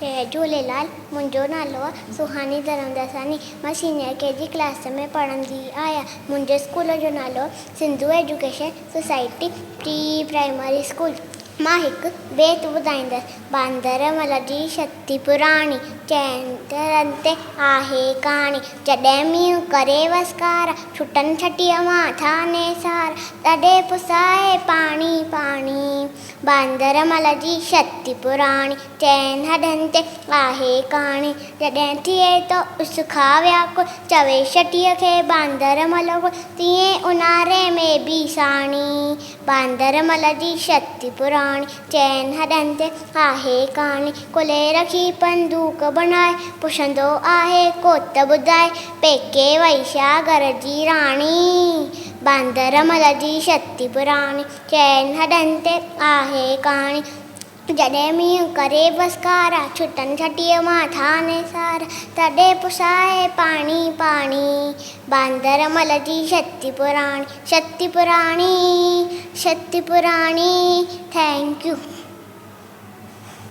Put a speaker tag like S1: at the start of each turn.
S1: जय झूलेलाल। मुंहिंजो नालो आहे सुहानी धरमदासानी। मां सीनियर KG क्लास में पढ़ंदी आहियां। मुंहिंजे स्कूल जो नालो Sindhu education society pre primary school. मां हिकु बेत ॿुधाईंदसि। बांदरमल जी शक्ति पुराणी, चइनि ते आहे कहाणी। जॾहिं मींहुं करे वसकार, छुटनि छटीअ मां थाने सार, तॾहिं पुसाए पाणी पाणी। बांदरमल जी शक्ति पुराणी, चइनि हॾनि ते आहे कहाणी। जॾहिं थिए तो उसखा व्याकुल, चवे छटीअ खे बांदरमल कुल, तीअं ऊन्हारे में बि साणी। बांदरमल जी शक्ति पुराणी, चइनि हॾनि ते आहे कहाणी। कुले रखी बंदूक बनाए, पुछंदो आहे को त ॿुधाए, पेके वई छा घर जी राणी। बांदरमल जी शक्ति पुराणी, चइनि हॾनि ते आहे कहाणी। जॾहिं मींहुं करे बसकारा, छुटनि छटीअ मां थाने सार, तॾहिं पुसाए पाणी पाणी। बांदरमल जी शक्ति पुराणी, शक्ति पुराणी, शक्ति पुराणी। Thank U.